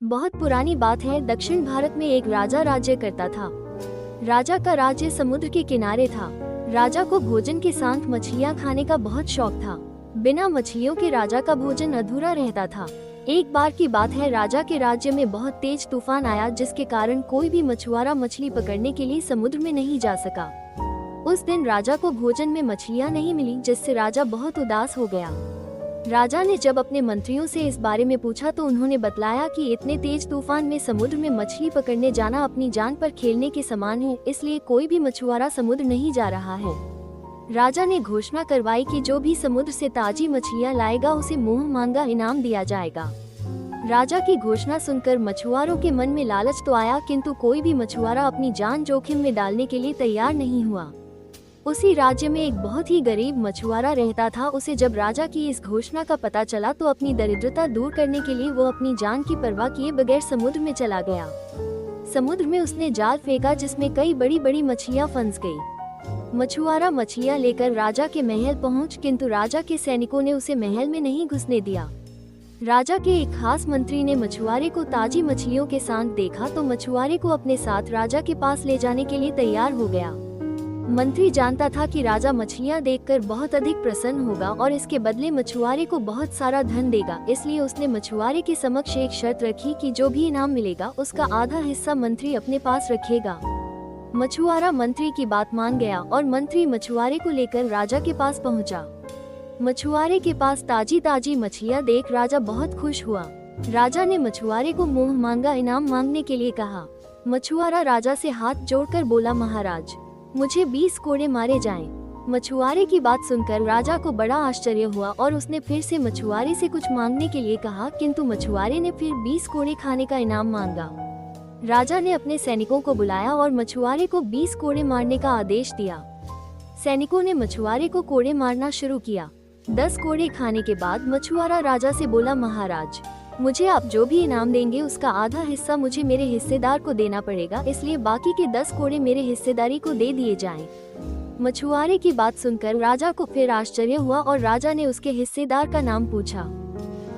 बहुत पुरानी बात है। दक्षिण भारत में एक राजा राज्य करता था। राजा का राज्य समुद्र के किनारे था। राजा को भोजन के साथ मछलियाँ खाने का बहुत शौक था। बिना मछलियों के राजा का भोजन अधूरा रहता था। एक बार की बात है, राजा के राज्य में बहुत तेज तूफान आया, जिसके कारण कोई भी मछुआरा मछली पकड़ने के लिए समुद्र में नहीं जा सका। उस दिन राजा को भोजन में मछलियाँ नहीं मिली, जिससे राजा बहुत उदास हो गया। राजा ने जब अपने मंत्रियों से इस बारे में पूछा तो उन्होंने बतलाया कि इतने तेज तूफान में समुद्र में मछली पकड़ने जाना अपनी जान पर खेलने के समान है, इसलिए कोई भी मछुआरा समुद्र नहीं जा रहा है। राजा ने घोषणा करवाई कि जो भी समुद्र से ताजी मछलियां लाएगा उसे मुंह मांगा इनाम दिया जाएगा। राजा की घोषणा सुनकर मछुआरों के मन में लालच तो आया, किंतु कोई भी मछुआरा अपनी जान जोखिम में डालने के लिए तैयार नहीं हुआ। उसी राज्य में एक बहुत ही गरीब मछुआरा रहता था। उसे जब राजा की इस घोषणा का पता चला तो अपनी दरिद्रता दूर करने के लिए वो अपनी जान की परवाह किए बगैर समुद्र में चला गया। समुद्र में उसने जाल फेंका, जिसमें कई बड़ी बड़ी मछलियां फंस गई। मछुआरा मछलियां लेकर राजा के महल पहुंच, किंतु राजा के सैनिकों ने उसे महल में नहीं घुसने दिया। राजा के एक खास मंत्री ने मछुआरे को ताजी मछलियों के साथ देखा तो मछुआरे को अपने साथ राजा के पास ले जाने के लिए तैयार हो गया। मंत्री जानता था कि राजा मछलियां देखकर बहुत अधिक प्रसन्न होगा और इसके बदले मछुआरे को बहुत सारा धन देगा, इसलिए उसने मछुआरे के समक्ष एक शर्त रखी कि जो भी इनाम मिलेगा उसका आधा हिस्सा मंत्री अपने पास रखेगा। मछुआरा मंत्री की बात मान गया और मंत्री मछुआरे को लेकर राजा के पास पहुंचा। मछुआरे के पास ताजी ताजी मछलियां देख राजा बहुत खुश हुआ। राजा ने मछुआरे को मुंह मांगा इनाम मांगने के लिए कहा। मछुआरा राजा से हाथ जोड़कर बोला, महाराज मुझे 20 कोड़े मारे जाएं। मछुआरे की बात सुनकर राजा को बड़ा आश्चर्य हुआ और उसने फिर से मछुआरे से कुछ मांगने के लिए कहा, किंतु मछुआरे ने फिर 20 कोड़े खाने का इनाम मांगा। राजा ने अपने सैनिकों को बुलाया और मछुआरे को 20 कोड़े मारने का आदेश दिया। सैनिकों ने मछुआरे को कोड़े मारना शुरू किया। 10 कोड़े खाने के बाद मछुआरा राजा से बोला, महाराज मुझे आप जो भी इनाम देंगे उसका आधा हिस्सा मुझे मेरे हिस्सेदार को देना पड़ेगा, इसलिए बाकी के 10 कोड़े मेरे हिस्सेदारी को दे दिए जाएं। मछुआरे की बात सुनकर राजा को फिर आश्चर्य हुआ और राजा ने उसके हिस्सेदार का नाम पूछा।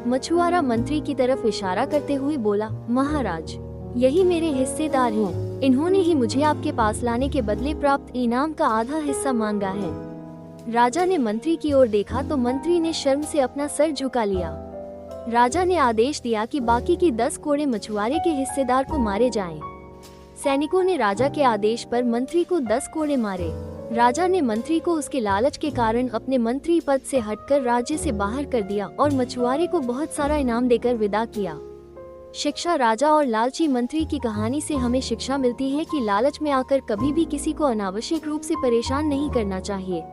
मछुआरा मंत्री की तरफ इशारा करते हुए बोला, महाराज यही मेरे हिस्सेदार हैं। इन्होंने ही मुझे आपके पास लाने के बदले प्राप्त इनाम का आधा हिस्सा मांगा है। राजा ने मंत्री की ओर देखा तो मंत्री ने शर्म से अपना सर झुका लिया। राजा ने आदेश दिया कि बाकी की 10 कोड़े मछुआरे के हिस्सेदार को मारे जाएं। सैनिकों ने राजा के आदेश पर मंत्री को 10 कोड़े मारे। राजा ने मंत्री को उसके लालच के कारण अपने मंत्री पद से हटकर राज्य से बाहर कर दिया और मछुआरे को बहुत सारा इनाम देकर विदा किया। शिक्षा, राजा और लालची मंत्री की कहानी से हमें शिक्षा मिलती है कि लालच में आकर कभी भी किसी को अनावश्यक रूप से परेशान नहीं करना चाहिए।